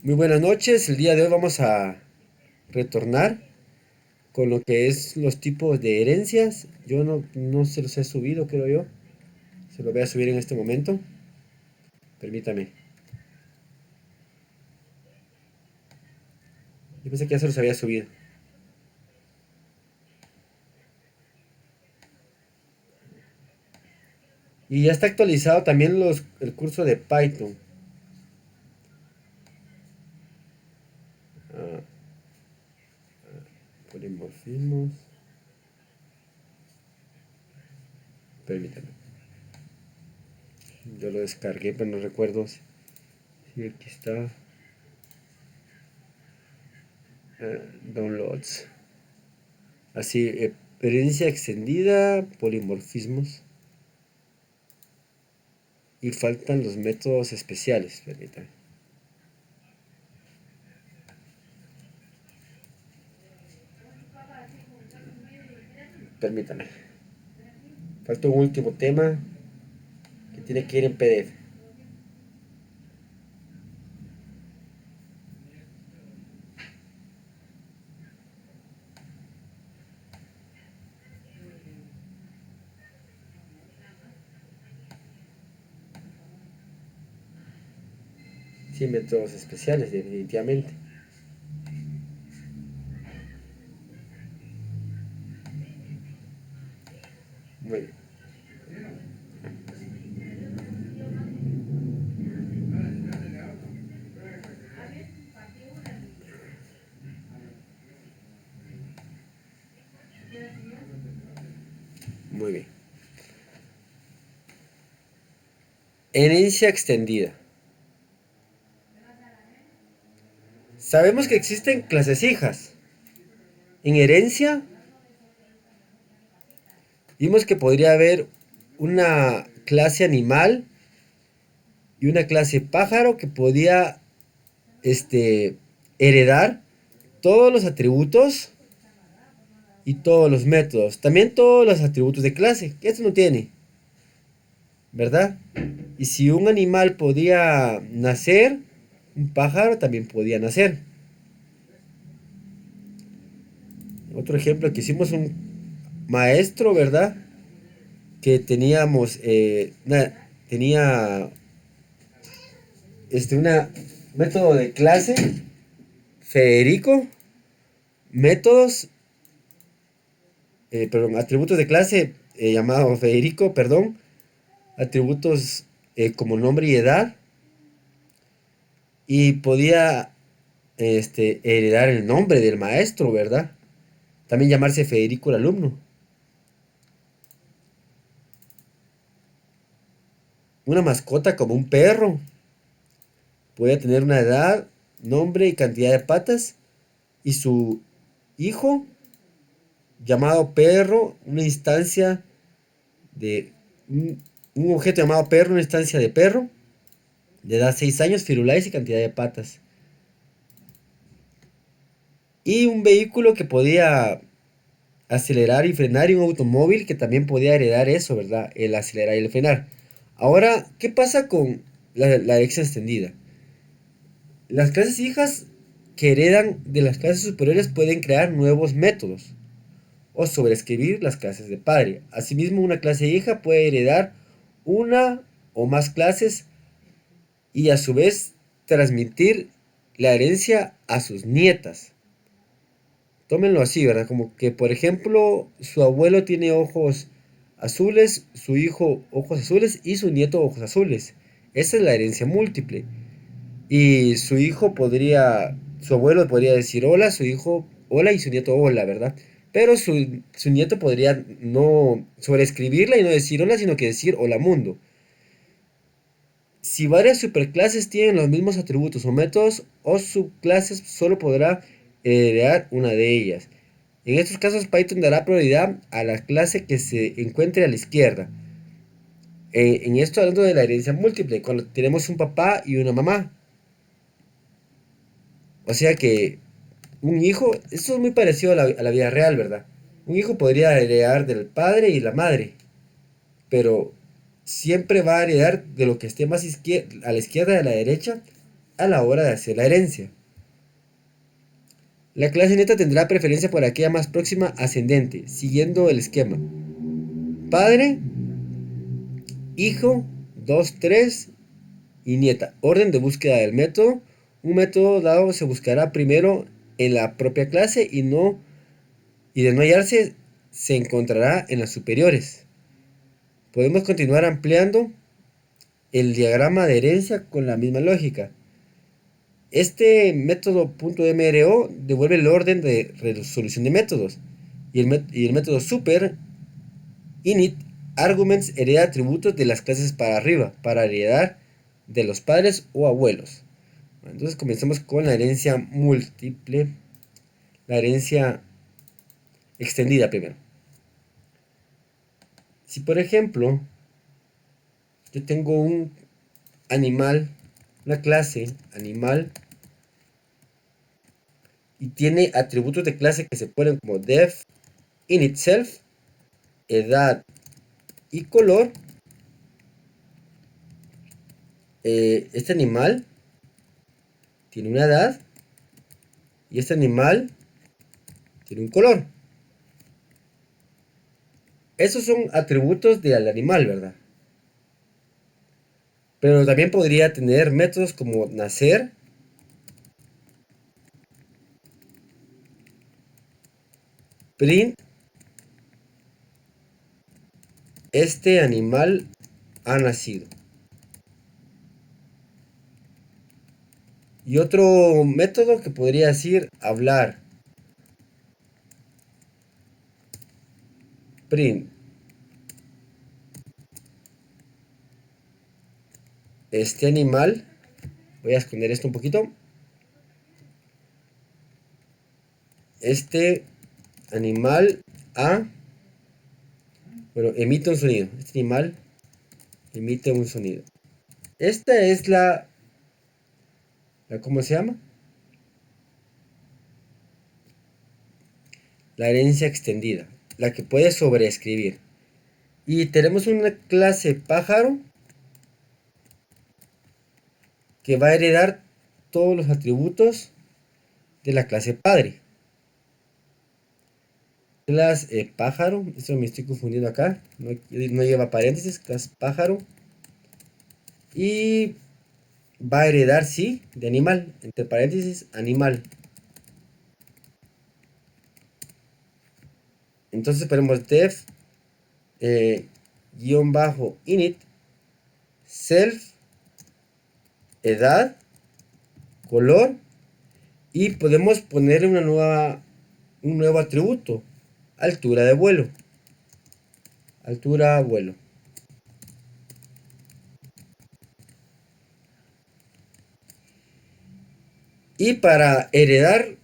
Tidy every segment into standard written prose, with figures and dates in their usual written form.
Muy buenas noches, el día de hoy vamos a retornar con lo que es los tipos de herencias. Yo no se los he subido, creo yo. Se los voy a subir en este momento. Permítame. Yo pensé que ya se los había subido. Y ya está actualizado también el curso de Python. Ah, polimorfismos. Permítame. Yo lo descargué, pero no recuerdo si aquí está. Downloads. Así, herencia extendida, polimorfismos. Y faltan los métodos especiales. Permítame. Permítame. Falta un último tema que tiene que ir en PDF. Sin métodos especiales, definitivamente. Muy bien. Muy bien. Herencia extendida. Sabemos que existen clases hijas. En herencia, vimos que podría haber una clase animal y una clase pájaro que podía heredar todos los atributos y todos los métodos. También todos los atributos de clase, que esto no tiene, ¿verdad? Y si un animal podía nacer, un pájaro también podía nacer. Otro ejemplo que hicimos un maestro, ¿verdad? Que teníamos, tenía una método de clase, Federico, métodos, perdón, atributos de clase llamado Federico, perdón, atributos como nombre y edad, y podía heredar el nombre del maestro, ¿verdad? También llamarse Federico el alumno. Una mascota como un perro podía tener una edad, nombre y cantidad de patas, y su hijo, llamado perro, una instancia de un objeto llamado perro, una instancia de perro, de edad 6 años, firulais y cantidad de patas. Y un vehículo que podía acelerar y frenar y un automóvil que también podía heredar eso, ¿verdad? El acelerar y el frenar. Ahora, ¿qué pasa con la herencia extendida? Las clases hijas que heredan de las clases superiores pueden crear nuevos métodos o sobreescribir las clases de padre. Asimismo, una clase hija puede heredar una o más clases y a su vez transmitir la herencia a sus nietas. Tómenlo así, ¿verdad? Como que, por ejemplo, su abuelo tiene ojos azules, su hijo ojos azules y su nieto ojos azules. Esa es la herencia múltiple. Y su abuelo podría decir hola, su hijo hola y su nieto hola, ¿verdad? Pero su nieto podría no sobreescribirla y no decir hola, sino que decir hola mundo. Si varias superclases tienen los mismos atributos o métodos, o subclases solo podrá heredar una de ellas. En estos casos, Python dará prioridad a la clase que se encuentre a la izquierda. En esto hablando de la herencia múltiple, cuando tenemos un papá y una mamá. O sea que un hijo, esto es muy parecido a la vida real, ¿verdad? Un hijo podría heredar del padre y la madre, pero siempre va a heredar de lo que esté más a la izquierda y a la derecha a la hora de hacer la herencia. La clase neta tendrá preferencia por aquella más próxima ascendente, siguiendo el esquema. Padre, hijo, 2, 3 y nieta. Orden de búsqueda del método. Un método dado se buscará primero en la propia clase y de no hallarse se encontrará en las superiores. Podemos continuar ampliando el diagrama de herencia con la misma lógica. Este método .mro devuelve el orden de resolución de métodos y el método super init arguments hereda atributos de las clases para arriba para heredar de los padres o abuelos. Entonces comencemos con la herencia múltiple, la herencia extendida primero. Si por ejemplo yo tengo un animal, una clase animal, y tiene atributos de clase que se ponen como def, init self, edad y color, este animal tiene una edad y este animal tiene un color. Esos son atributos del animal, ¿verdad? Pero también podría tener métodos como nacer, print, este animal ha nacido. Y otro método que podría decir hablar, print, este animal, voy a esconder esto un poquito, este animal ha, bueno, emite un sonido, este animal emite un sonido. Esta es ¿cómo se llama? La herencia extendida, la que puede sobreescribir. Y tenemos una clase pájaro que va a heredar todos los atributos de la clase padre. Clase pájaro, esto me estoy confundiendo acá, no lleva paréntesis, clase pájaro. Y va a heredar, sí, de animal, entre paréntesis, animal. Entonces ponemos def guión bajo init self edad color y podemos poner un nuevo atributo, altura de vuelo, altura vuelo. Y para heredar,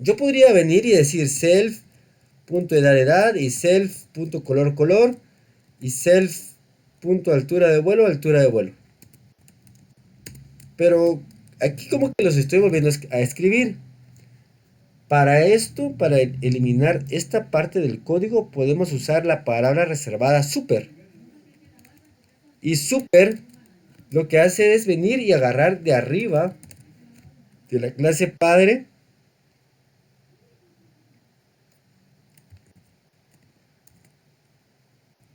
yo podría venir y decir self.edad y self.color y self.altura de vuelo, altura de vuelo. Pero aquí como que los estoy volviendo a escribir. Para esto, para eliminar esta parte del código, podemos usar la palabra reservada super. Y super lo que hace es venir y agarrar de arriba de la clase padre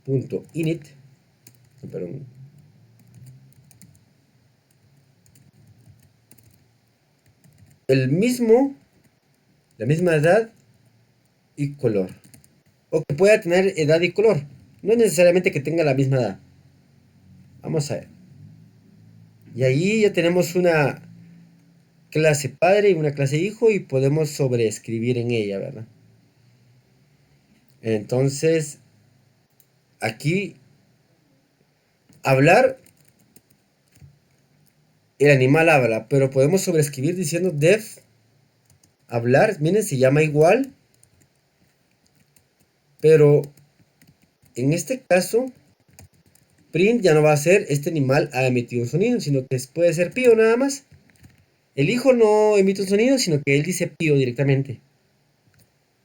punto init, perdón, la misma edad y color. O que pueda tener edad y color. No es necesariamente que tenga la misma edad. Vamos a ver. Y ahí ya tenemos una clase padre y una clase hijo y podemos sobreescribir en ella, ¿verdad? Entonces, aquí, hablar, el animal habla, pero podemos sobreescribir diciendo def, hablar, miren, se llama igual, pero en este caso, print ya no va a ser este animal ha emitido un sonido, sino que puede ser pío nada más. El hijo no emite un sonido, sino que él dice pío directamente.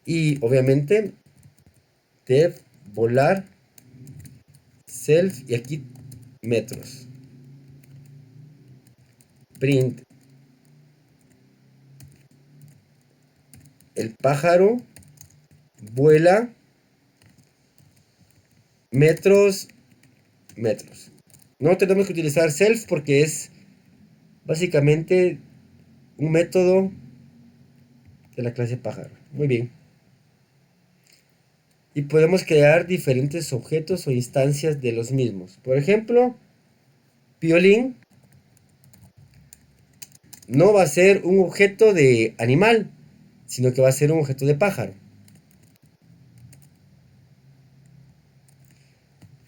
Y obviamente, def, volar, self y aquí metros. print el pájaro vuela metros, metros. No tenemos que utilizar self porque es básicamente un método de la clase pájaro. Muy bien. Y podemos crear diferentes objetos o instancias de los mismos. Por ejemplo, violín no va a ser un objeto de animal, sino que va a ser un objeto de pájaro.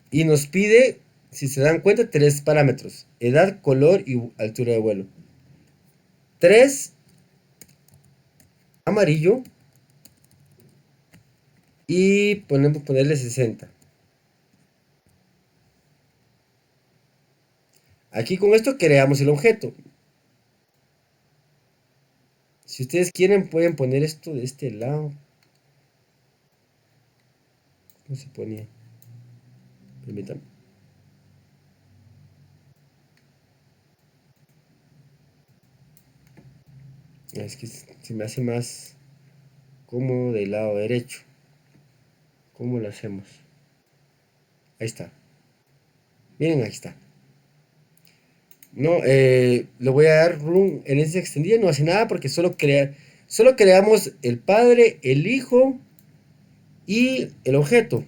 Y nos pide, si se dan cuenta, tres parámetros: edad, color y altura de vuelo. 3 amarillo y podemos ponerle 60. Aquí con esto creamos el objeto. Si ustedes quieren pueden poner esto de este lado. ¿Cómo se ponía? Permítanme. Es que se me hace más cómodo del lado derecho. ¿Cómo lo hacemos? Ahí está. Miren, ahí está. No, le voy a dar run en ese extendida, no hace nada porque solo creamos el padre, el hijo y el objeto.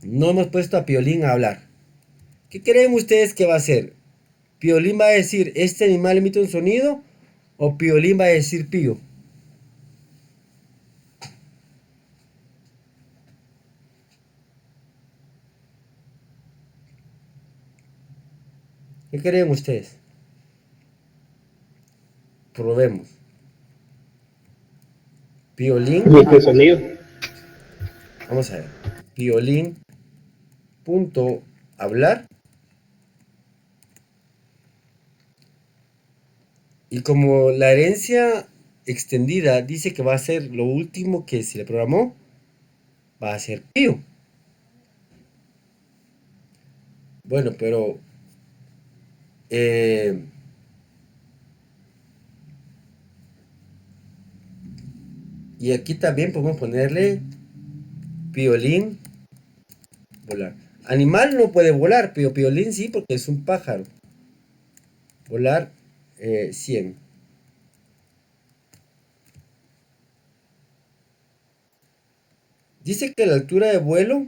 No hemos puesto a Piolín a hablar. ¿Qué creen ustedes que va a hacer? ¿Piolín va a decir este animal emite un sonido? ¿O Piolín va a decir pío? ¿Qué creen ustedes? Probemos. Piolín. Emite sonido. Vamos a ver. Piolín. Punto hablar. Y como la herencia extendida dice que va a ser lo último que se le programó, va a ser pío. Bueno, pero eh, y aquí también podemos ponerle piolín volar. Animal no puede volar, pero piolín sí porque es un pájaro. Volar 100. Dice que la altura de vuelo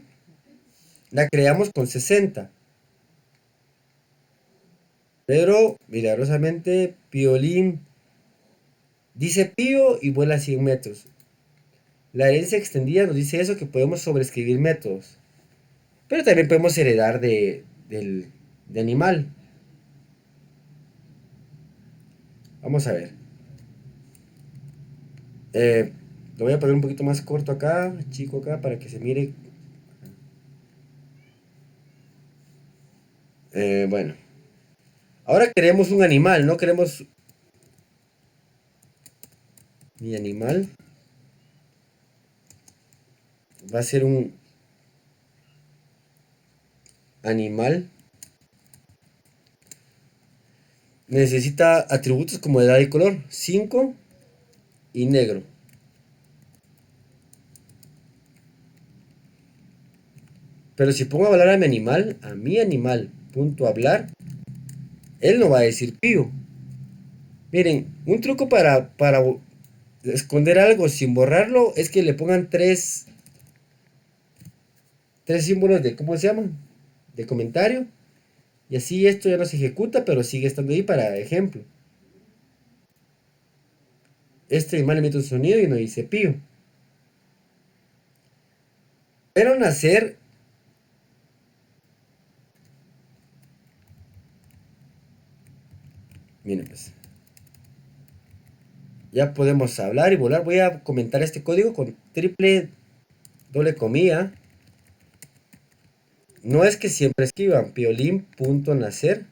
la creamos con 60. Pero milagrosamente piolín dice pío y vuela 100 metros. La herencia extendida nos dice eso, que podemos sobreescribir métodos. Pero también podemos heredar de animal. Vamos a ver. Lo voy a poner un poquito más corto acá, chico acá, para que se mire. Bueno. Ahora queremos un animal, no queremos mi animal. Va a ser un animal. Necesita atributos como edad y color. 5 y negro. Pero si pongo a hablar a mi animal, punto hablar, él no va a decir pío. Miren, un truco para esconder algo sin borrarlo es que le pongan tres símbolos de, ¿cómo se llaman? De comentario. Y así esto ya no se ejecuta, pero sigue estando ahí para ejemplo. Este animal emite un sonido y no dice pío. Pero nacer, miren pues, ya podemos hablar y volar. Voy a comentar este código con triple doble comilla. No es que siempre escriban piolín.nacer.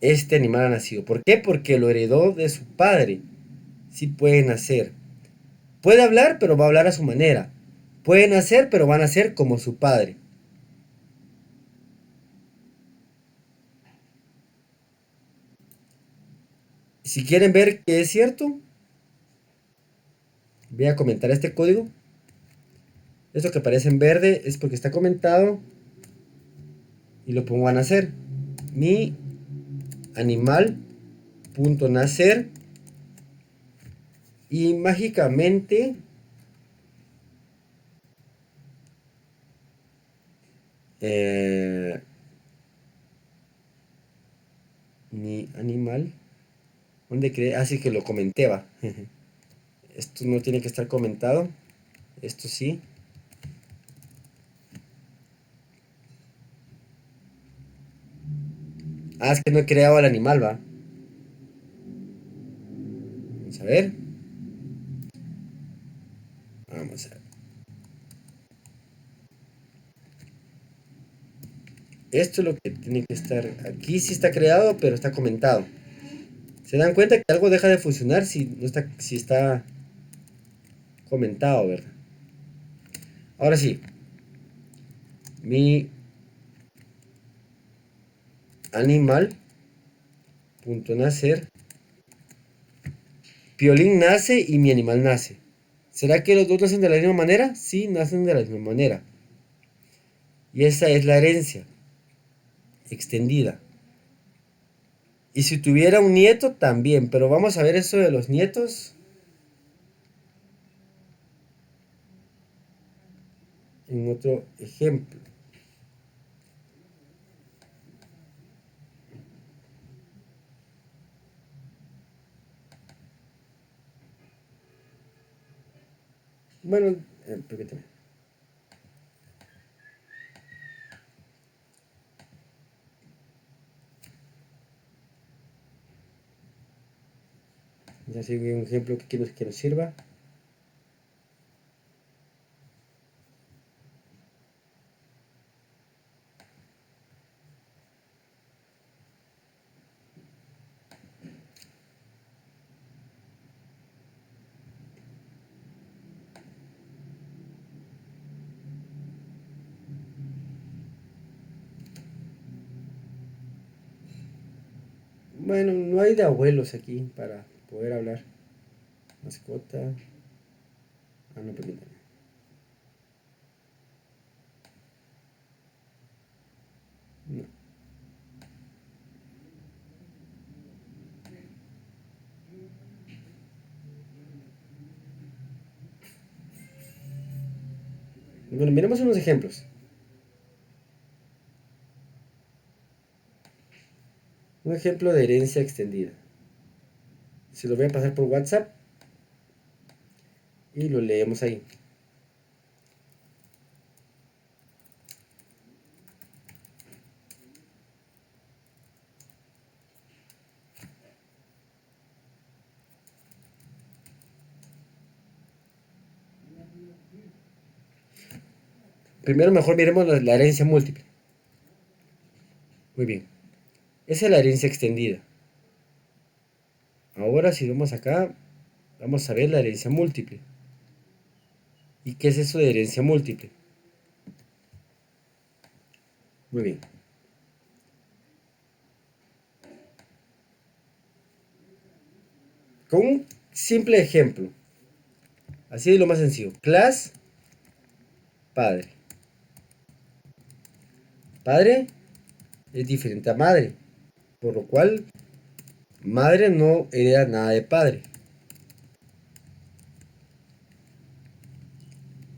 Este animal ha nacido. ¿Por qué? Porque lo heredó de su padre. Sí puede nacer. Puede hablar, pero va a hablar a su manera. Pueden hacer, pero van a ser como su padre. Si quieren ver que es cierto, voy a comentar este código. Esto que aparece en verde es porque está comentado y lo pongo a nacer. Mi animal punto nacer y mágicamente eh, mi animal, ¿dónde cree? Así que lo comenté, va. Esto no tiene que estar comentado, esto sí. Ah, es que no he creado al animal, va. Vamos a ver. Vamos a ver. Esto es lo que tiene que estar. Aquí sí está creado, pero está comentado. Se dan cuenta que algo deja de funcionar si no está, si está comentado, ¿verdad? Ahora sí. Mi animal punto nacer. Piolín nace y mi animal nace. ¿Será que los dos nacen de la misma manera? Sí, nacen de la misma manera. Y esa es la herencia extendida. Y si tuviera un nieto, también. Pero vamos a ver eso de los nietos en otro ejemplo. Bueno, permítame. Ya sigue un ejemplo que nos sirva. Bueno, no hay de abuelos aquí para poder hablar. Mascota. Ah, no, permítame. No. Bueno, miremos unos ejemplos. Un ejemplo de herencia extendida. Se lo voy a pasar por WhatsApp y lo leemos ahí. Primero mejor miremos la herencia múltiple. Muy bien. Esa es la herencia extendida. Ahora si vamos acá, vamos a ver la herencia múltiple. ¿Y qué es eso de herencia múltiple? Muy bien. Con un simple ejemplo. Así de lo más sencillo. Class, padre. Padre es diferente a madre. Por lo cual, madre no hereda nada de padre.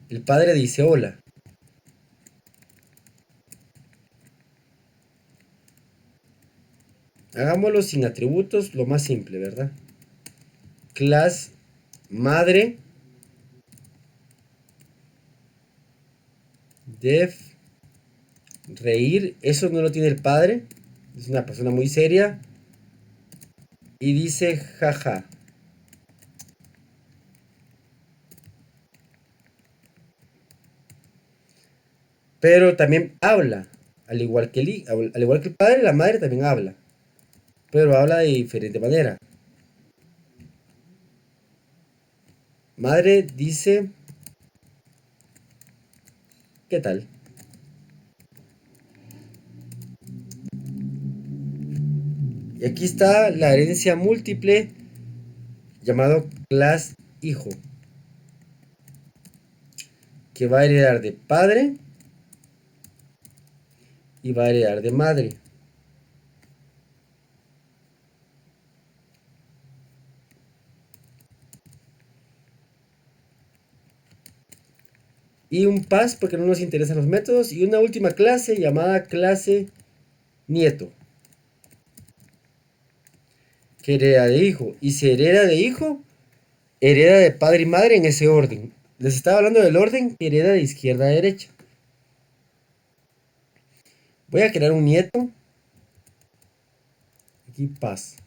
El padre dice hola. Hagámoslo sin atributos, lo más simple, ¿verdad? Class, madre, def, reír. Eso no lo tiene el padre. Es una persona muy seria. Y dice jaja. Pero también habla. Al igual que el padre, la madre también habla. Pero habla de diferente manera. Madre dice ¿Qué tal? Y aquí está la herencia múltiple llamado clase hijo, que va a heredar de padre y va a heredar de madre. Y un pas porque no nos interesan los métodos. Y una última clase llamada clase nieto, que hereda de hijo. Y si hereda de hijo, hereda de padre y madre en ese orden. Les estaba hablando del orden que hereda de izquierda a derecha. Voy a crear un nieto. Aquí pas.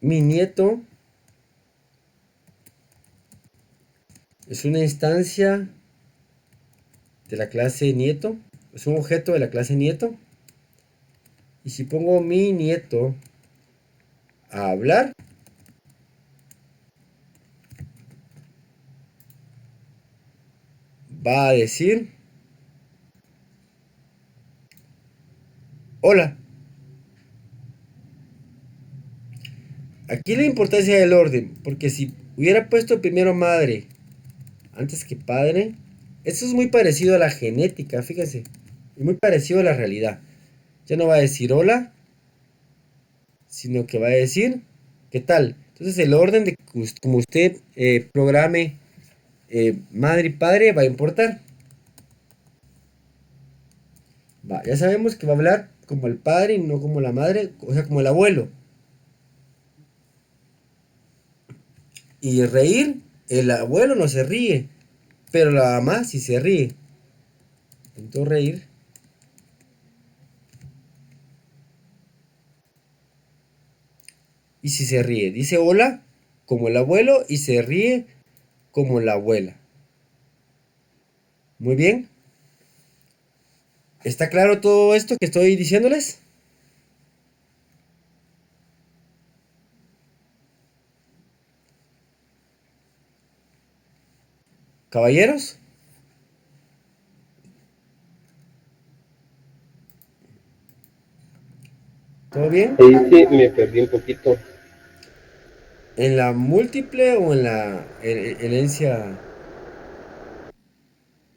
Mi nieto es una instancia de la clase nieto. Es un objeto de la clase nieto. Y si pongo mi nieto a hablar, va a decir hola. Aquí la importancia del orden, porque si hubiera puesto primero madre antes que padre, eso es muy parecido a la genética, fíjense, y muy parecido a la realidad. Ya no va a decir hola, sino que va a decir qué tal. Entonces el orden de como usted programe madre y padre va a importar. Va, ya sabemos que va a hablar como el padre y no como la madre, o sea, como el abuelo. Y reír, el abuelo no se ríe, pero la mamá sí se ríe. Intento reír. Y si se ríe, dice hola como el abuelo y se ríe como la abuela. Muy bien. ¿Está claro todo esto que estoy diciéndoles? Caballeros, ¿todo bien? Ahí sí me perdí un poquito. ¿En la múltiple o en la herencia?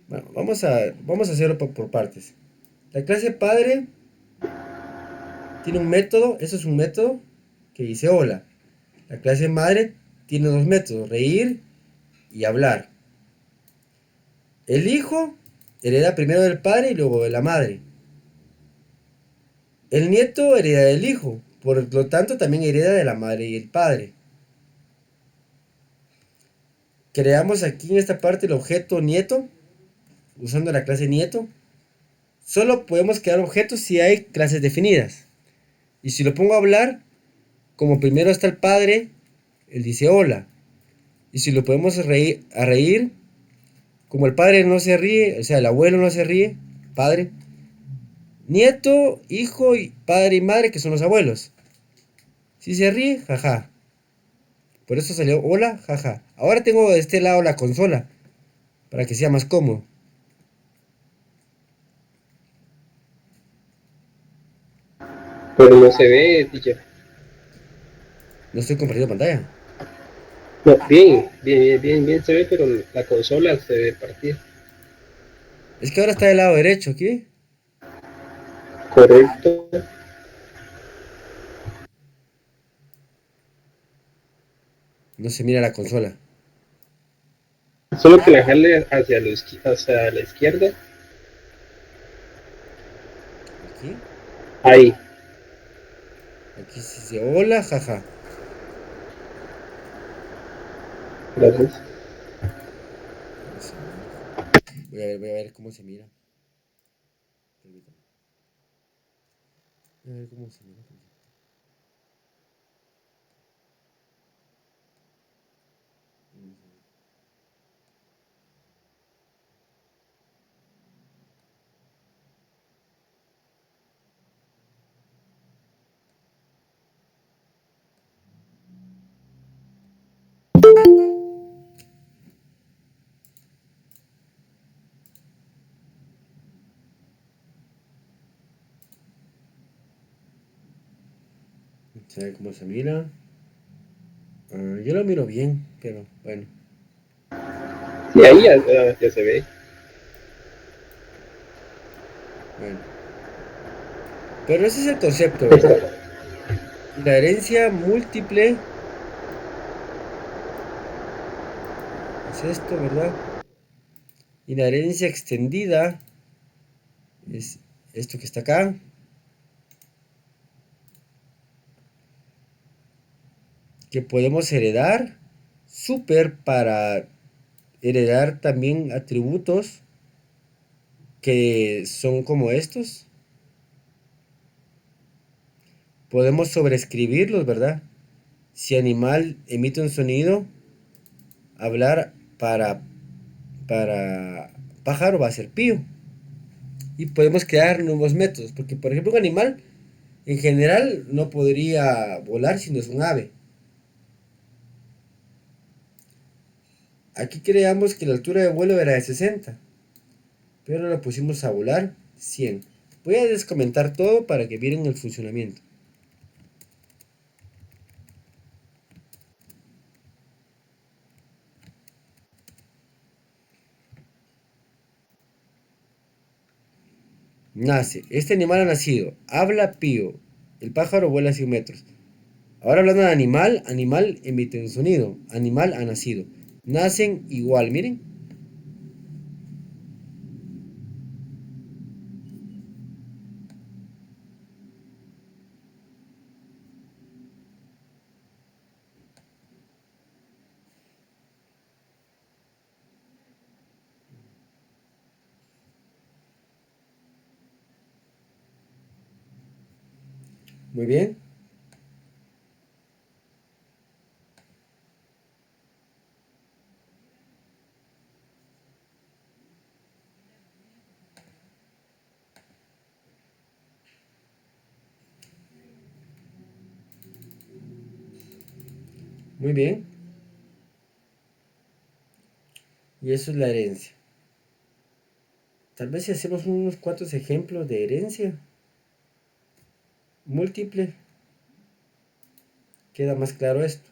Bueno, vamos a hacerlo por partes. La clase padre tiene un método, eso es un método que dice hola. La clase madre tiene dos métodos, reír y hablar. El hijo hereda primero del padre y luego de la madre. El nieto hereda del hijo, por lo tanto también hereda de la madre y el padre. Creamos aquí en esta parte el objeto nieto, usando la clase nieto. Solo podemos crear objetos si hay clases definidas. Y si lo pongo a hablar, como primero está el padre, él dice hola. Y si lo podemos a reír, como el padre no se ríe, o sea, el abuelo no se ríe, padre, nieto, hijo, y padre y madre, que son los abuelos. Si se ríe, jaja. Por eso salió hola, jaja. Ahora tengo de este lado la consola, para que sea más cómodo. Pero no se ve, teacher. No estoy compartiendo pantalla. No, bien se ve, pero la consola se ve partida. Es que ahora está del lado derecho, ¿aquí? Correcto. No se mira la consola. Solo que la jale hacia la izquierda. Aquí. Ahí. Aquí sí dice hola, jaja. Gracias. Vamos a ver. Voy a ver cómo se mira. Permítame. Voy a ver cómo se mira. ¿Sabe cómo se mira? Yo lo miro bien, pero bueno, Sí, ahí ya se ve. bueno. Pero ese es el concepto, ¿verdad? Y la herencia múltiple es esto, ¿verdad? Y la herencia extendida es esto que está acá. Que podemos heredar. Super para heredar también atributos que son como estos. Podemos sobreescribirlos, ¿verdad? Si animal emite un sonido, hablar para pájaro va a ser pío. Y podemos crear nuevos métodos, porque por ejemplo un animal en general no podría volar si no es un ave. Aquí creamos que la altura de vuelo era de 60, pero lo pusimos a volar 100. Voy a descomentar todo para que miren el funcionamiento. Nace, este animal ha nacido, habla pío, el pájaro vuela 100 metros. Ahora hablando de animal, animal emite un sonido, animal ha nacido. Nacen igual, miren. Muy bien, muy bien. Y eso es la herencia. Tal vez si hacemos unos cuantos ejemplos de herencia múltiple, queda más claro esto.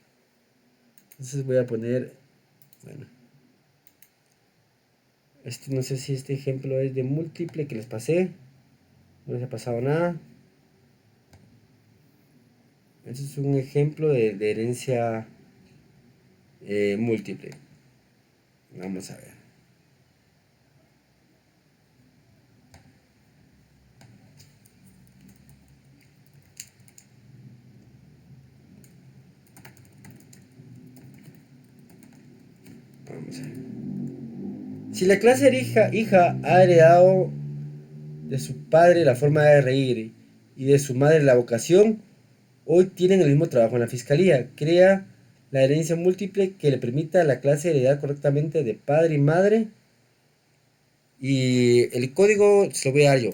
Entonces voy a poner, bueno, este no sé si este ejemplo es de múltiple que les pasé. No les ha pasado nada. Este es un ejemplo de herencia múltiple. Vamos a ver. Vamos a ver. Si la clase hija ha heredado de su padre la forma de reír y de su madre la vocación, hoy tienen el mismo trabajo en la fiscalía. Crea la herencia múltiple que le permita a la clase heredar correctamente de padre y madre. Y el código se lo voy a dar yo.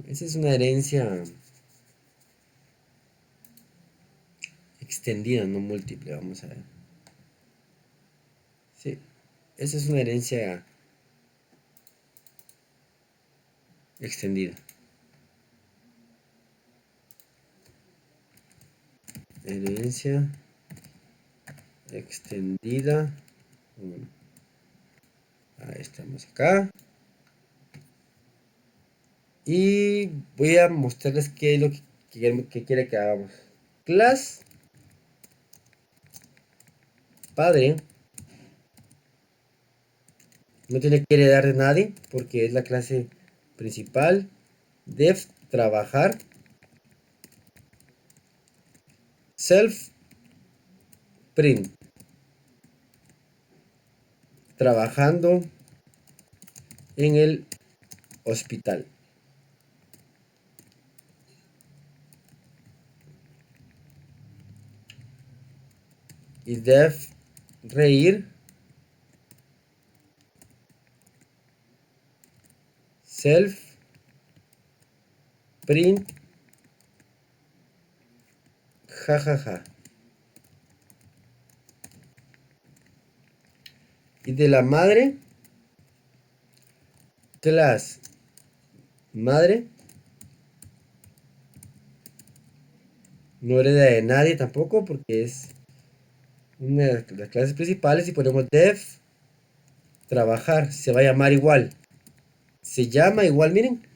Esa es una herencia extendida, no múltiple. Vamos a ver. Sí, esa es una herencia extendida. Herencia extendida. Ahí estamos acá. Y voy a mostrarles qué es lo que quiere que hagamos. Class padre no tiene que heredar de nadie porque es la clase principal. Def trabajar. Self print trabajando en el hospital. Y def reír. Self print jajaja. Y de la madre class madre, no hereda de nadie tampoco porque es una de las clases principales. Y ponemos def trabajar, se va a llamar igual, se llama igual, miren,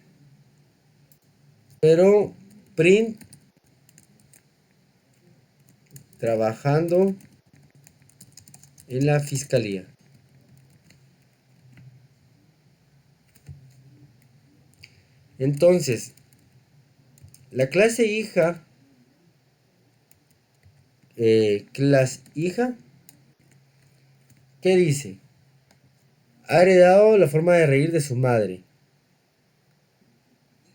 pero print trabajando en la fiscalía. Entonces, la clase hija, clase hija, ¿qué dice? Ha heredado la forma de reír de su madre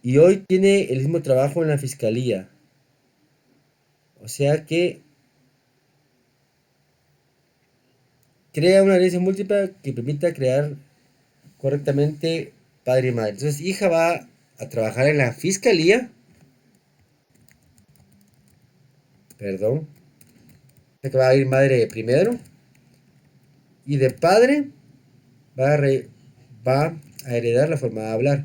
y hoy tiene el mismo trabajo en la fiscalía. O sea que crea una herencia múltiple que permita crear correctamente padre y madre. Entonces, hija va a trabajar en la fiscalía, perdón, que va a ir madre primero, y de padre va a heredar la forma de hablar.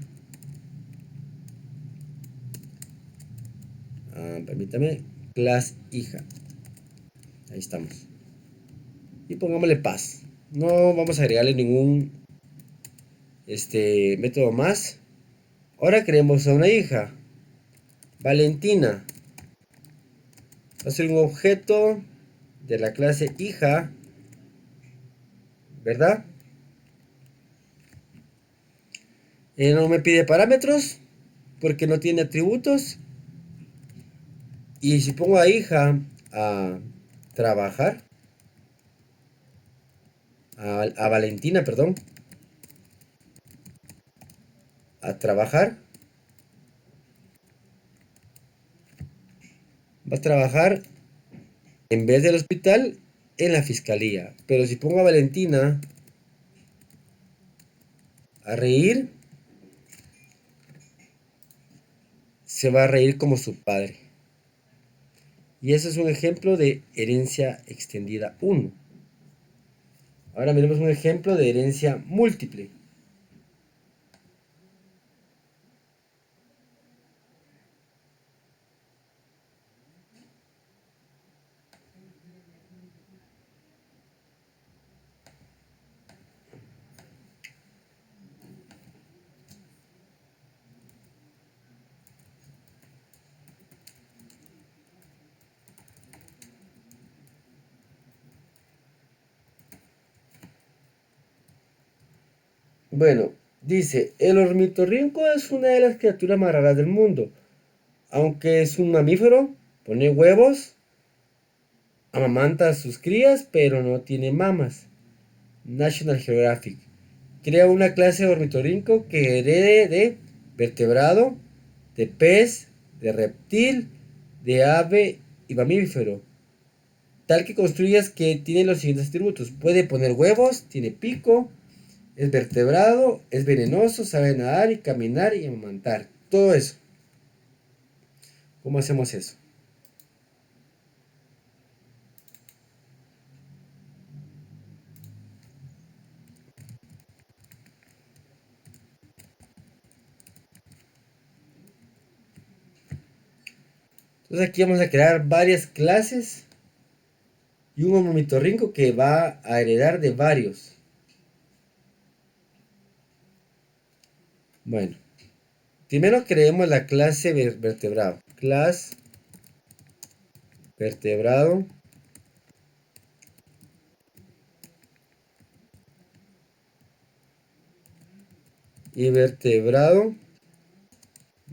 Permítame, clase hija. Ahí estamos. Y pongámosle paz. No vamos a agregarle ningún método más. Ahora creemos a una hija. Valentina. Va a ser un objeto de la clase hija, ¿verdad? No me pide parámetros porque no tiene atributos. Y si pongo a hija a trabajar, a Valentina, perdón, a trabajar, va a trabajar en vez del hospital en la fiscalía. Pero si pongo a Valentina a reír, se va a reír como su padre. Y ese es un ejemplo de herencia extendida 1. Ahora miremos un ejemplo de herencia múltiple. Bueno, dice, el ornitorrinco es una de las criaturas más raras del mundo. Aunque es un mamífero, pone huevos, amamanta a sus crías, pero no tiene mamas. National Geographic. Crea una clase de ornitorrinco que herede de vertebrado, de pez, de reptil, de ave y mamífero. Tal que construyas que tiene los siguientes atributos. Puede poner huevos, tiene pico, es vertebrado, es venenoso, sabe nadar y caminar y amamantar. Todo eso. ¿Cómo hacemos eso? Entonces aquí vamos a crear varias clases y un ornitorrinco que va a heredar de varios. Bueno, primero creemos la clase vertebrado. Clase vertebrado. Y vertebrado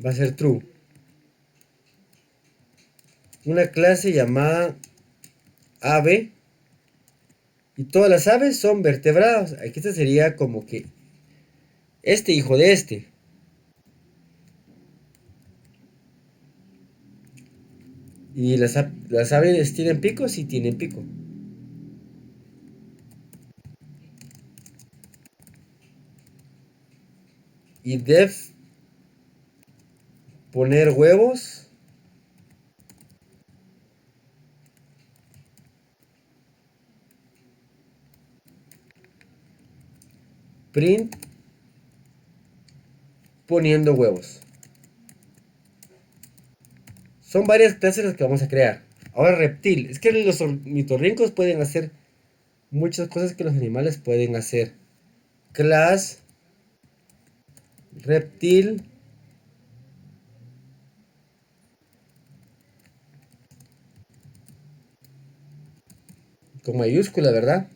va a ser true. Una clase llamada ave. Y todas las aves son vertebrados. Aquí este sería como que este hijo de este. Y las aves tienen pico, sí tienen pico. Y def poner huevos. Print poniendo huevos. Son varias clases las que vamos a crear. Ahora reptil. Es que los ornitorrincos pueden hacer muchas cosas que los animales pueden hacer. Class reptil con mayúscula, ¿verdad?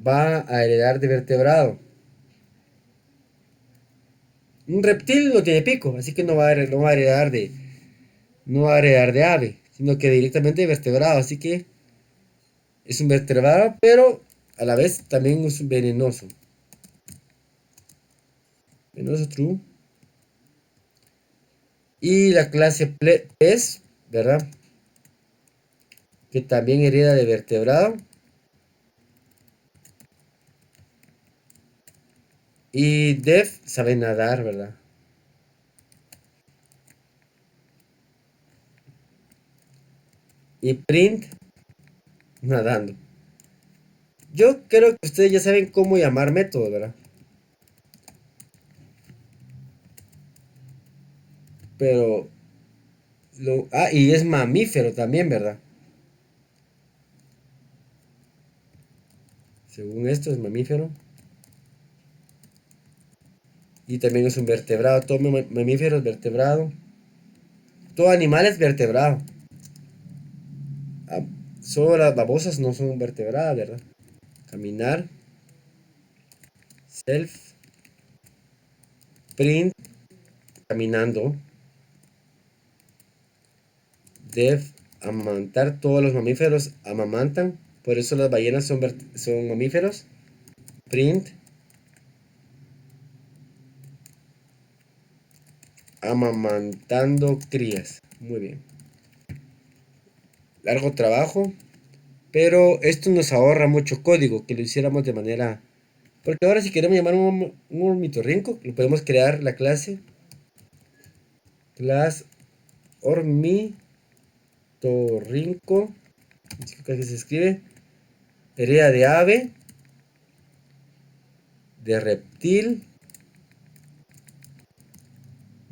Va a heredar de vertebrado. Un reptil no tiene pico, así que no va a heredar no va a heredar de ave, sino que directamente de vertebrado. Así que es un vertebrado, pero a la vez también es un venenoso. Venenoso true. Y la clase pez, ¿verdad? Que también hereda de vertebrado. Y def sabe nadar, ¿verdad? Y print nadando. Yo creo que ustedes ya saben cómo llamar métodos, ¿verdad? Pero y es mamífero también, ¿verdad? Según esto es mamífero. Y también es un vertebrado. Todo mamífero es vertebrado. Todo animal es vertebrado. Ah, solo las babosas no son vertebradas, ¿verdad? Caminar. Self. Print. Caminando. Def. Amamantar. Todos los mamíferos amamantan. Por eso las ballenas son mamíferos. Print. Amamantando crías. Muy bien. Largo trabajo. Pero esto nos ahorra mucho código que lo hiciéramos de manera. Porque ahora si queremos llamar un ornitorrinco, lo podemos crear la clase. Class ornitorrinco. Que se escribe. Hereda de ave. De reptil.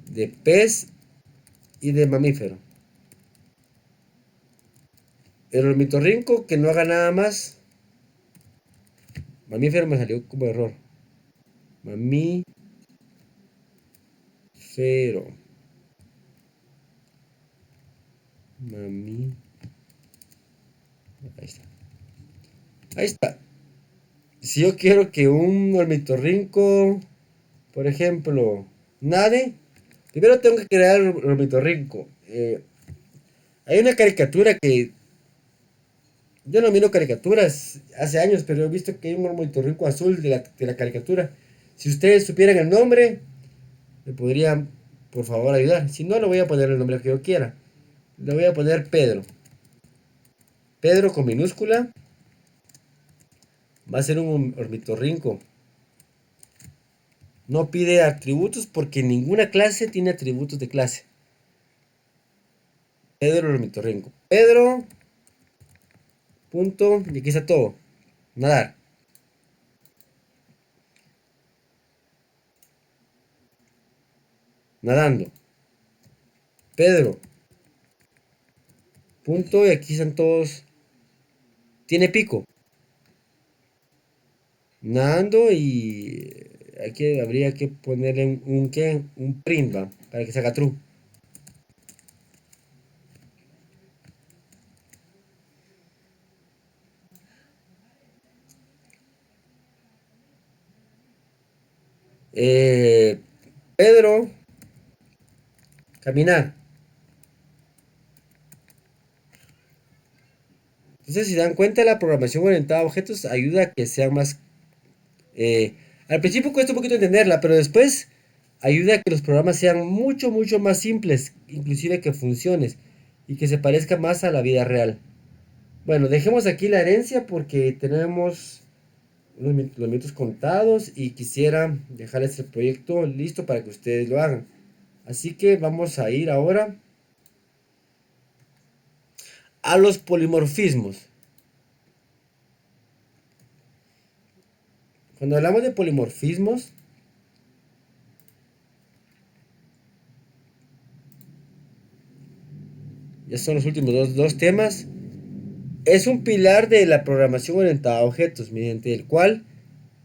De pez. Y de mamífero. El ornitorrinco que no haga nada más. Mamífero me salió como error. Mamífero. Mami. Ahí está. Ahí está. Si yo quiero que un ornitorrinco, por ejemplo, nade, primero tengo que crear el ornitorrinco. Hay una caricatura que yo no miro caricaturas hace años, pero he visto que hay un ornitorrinco azul de la caricatura. Si ustedes supieran el nombre, me podrían, por favor, ayudar. Si no, le voy a poner el nombre que yo quiera. Le voy a poner Pedro. Pedro con minúscula. Va a ser un ornitorrinco. No pide atributos porque ninguna clase tiene atributos de clase. Pedro el ornitorrinco. Pedro. Punto. Y aquí está todo. Nadar. Nadando. Pedro. Punto. Y aquí están todos. Tiene pico. Nadando y aquí habría que ponerle ¿qué? Un print, ¿va? Para que se haga true. Eh, Pedro. Caminar. Entonces, si dan cuenta, la programación orientada a objetos ayuda a que sean más. Al principio cuesta un poquito entenderla, pero después ayuda a que los programas sean mucho, mucho más simples, inclusive que funciones, y que se parezca más a la vida real. Bueno, dejemos aquí la herencia porque tenemos los minutos contados y quisiera dejarles el proyecto listo para que ustedes lo hagan. Así que vamos a ir ahora a los polimorfismos. Cuando hablamos de polimorfismos, Ya son los últimos dos temas. Es un pilar de la programación orientada a objetos, mediante el cual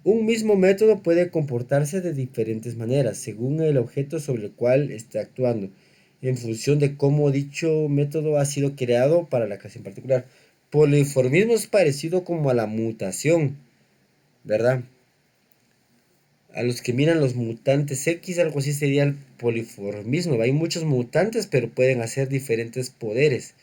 un mismo método puede comportarse de diferentes maneras, según el objeto sobre el cual esté actuando, en función de cómo dicho método ha sido creado para la clase en particular. Poliformismo es parecido como a la mutación, ¿verdad? A los que miran los mutantes X, algo así sería el poliformismo. Hay muchos mutantes, pero pueden hacer diferentes poderes.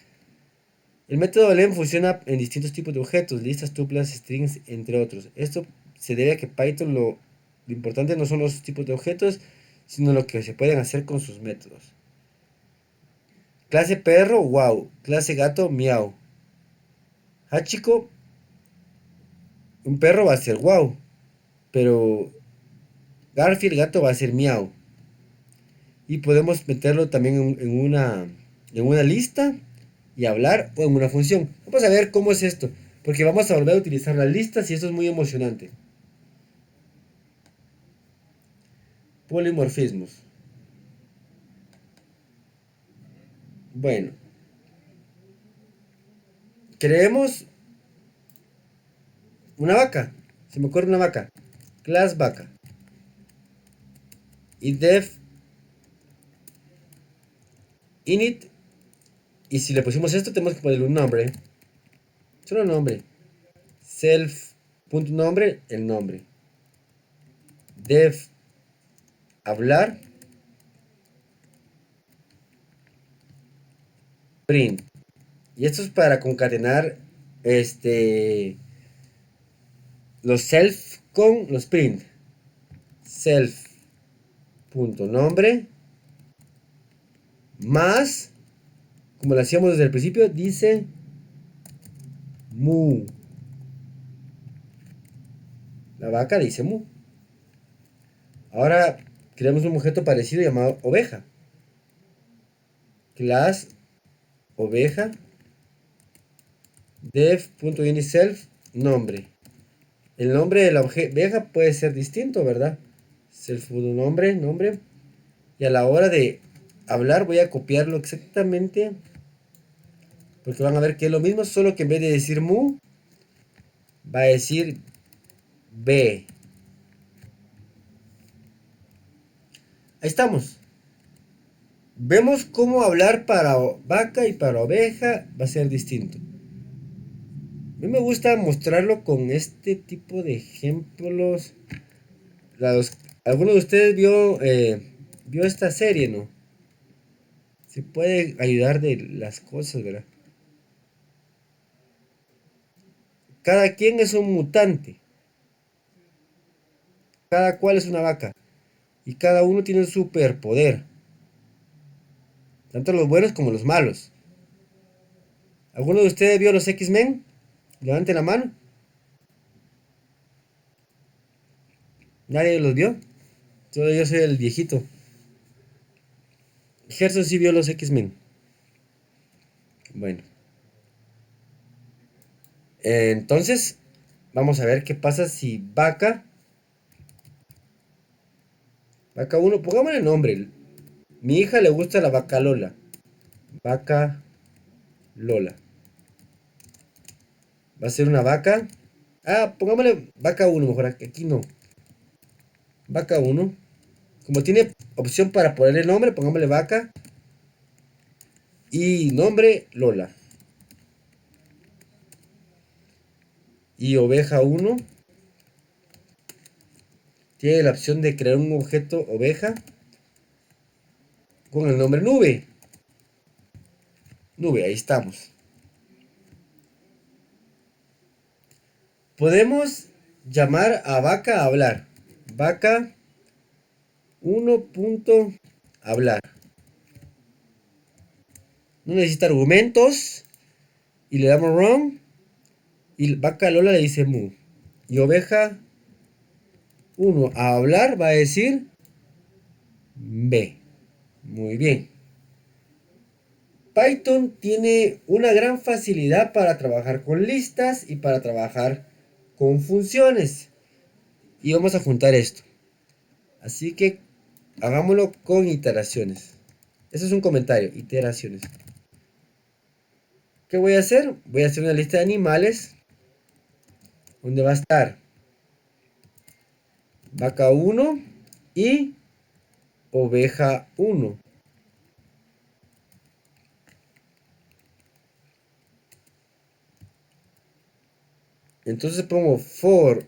El método Len funciona en distintos tipos de objetos, listas, tuplas, strings, entre otros. Esto se debe a que Python lo importante no son los tipos de objetos, sino lo que se pueden hacer con sus métodos. Clase perro, wow. Clase gato, miau. Hachiko, un perro va a ser wow, pero Garfield, gato, va a ser miau. Y podemos meterlo también en una lista y hablar o en una función. Vamos a ver cómo es esto, porque vamos a volver a utilizar las listas y esto es muy emocionante. Polimorfismos. Bueno, creemos una vaca. Se me ocurre una vaca. Class vaca. Y def init. Y si le pusimos esto, tenemos que ponerle un nombre. Solo un nombre. Self. Punto nombre, el nombre. Def hablar. Print. Y esto es para concatenar los self con los print. Self. Punto nombre. Más. Como lo hacíamos desde el principio, dice mu. La vaca dice mu. Ahora creamos un objeto parecido llamado oveja. Class oveja. Def.initself nombre. El nombre de la oveja puede ser distinto, ¿verdad? Self nombre, nombre. Y a la hora de hablar voy a copiarlo exactamente. Porque van a ver que es lo mismo, solo que en vez de decir mu, va a decir b. Ahí estamos. Vemos cómo hablar para vaca y para oveja va a ser distinto. A mí me gusta mostrarlo con este tipo de ejemplos. Alguno de ustedes vio esta serie, ¿no? Se puede ayudar de las cosas, ¿verdad? Cada quien es un mutante. Cada cual es una vaca. Y cada uno tiene un superpoder. Tanto los buenos como los malos. ¿Alguno de ustedes vio los X-Men? Levanten la mano. ¿Nadie los vio? Solo yo soy el viejito. Gerson sí vio los X-Men. Bueno. Entonces, vamos a ver qué pasa si vaca uno, pongámosle nombre. Mi hija le gusta la vaca Lola. Vaca Lola. Va a ser una vaca. Ah, pongámosle vaca uno mejor. Aquí no. Vaca uno. Como tiene opción para ponerle nombre, pongámosle vaca. Y nombre Lola. Y oveja uno tiene la opción de crear un objeto oveja con el nombre nube. Nube, ahí estamos. Podemos llamar a vaca a hablar. Vaca 1. Hablar. No necesita argumentos. Y le damos wrong. Y vaca Lola le dice mu. Y oveja 1 a hablar va a decir B. Muy bien. Python tiene una gran facilidad para trabajar con listas y para trabajar con funciones. Y vamos a juntar esto. Así que hagámoslo con iteraciones. Eso es un comentario, iteraciones. ¿Qué voy a hacer? Voy a hacer una lista de animales donde va a estar vaca uno y oveja uno. Entonces pongo for.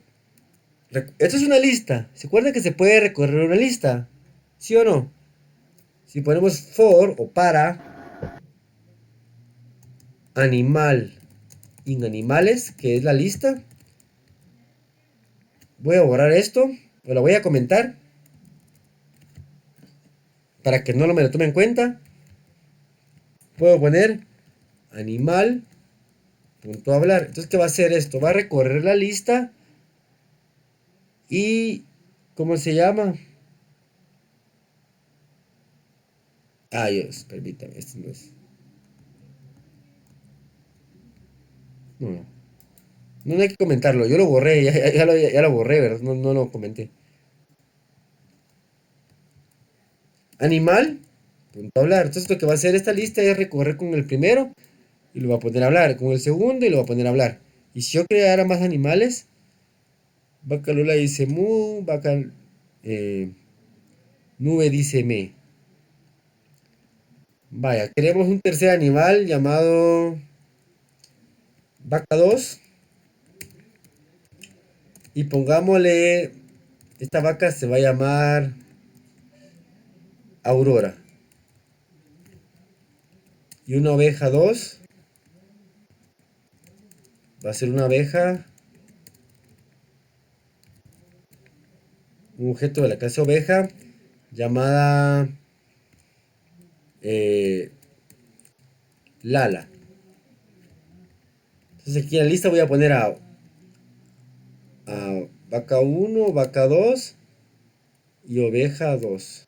Esto es una lista. ¿Se acuerdan que se puede recorrer una lista? ¿Sí o no? Si ponemos for o para animal in animales, que es la lista, voy a borrar esto, o la voy a comentar para que no me lo tome en cuenta. Puedo poner animal punto hablar. Entonces, ¿qué va a hacer esto? Va a recorrer la lista y ¿cómo se llama? Ah, Dios, permítame, esto no es. No, no. No hay que comentarlo, yo lo borré, ya lo borré, ¿verdad? No lo comenté. Animal, punto hablar. Entonces lo que va a hacer esta lista es recorrer con el primero y lo va a poner a hablar, con el segundo y lo va a poner a hablar. Y si yo creara más animales, vaca Lola dice mu, vaca eh, nube dice me. Vaya, queremos un tercer animal llamado vaca 2 y pongámosle, esta vaca se va a llamar Aurora. Y una oveja 2 va a ser una abeja, un objeto de la clase oveja llamada eh, Lala. Entonces aquí en la lista voy a poner a vaca uno, vaca 2 y oveja 2.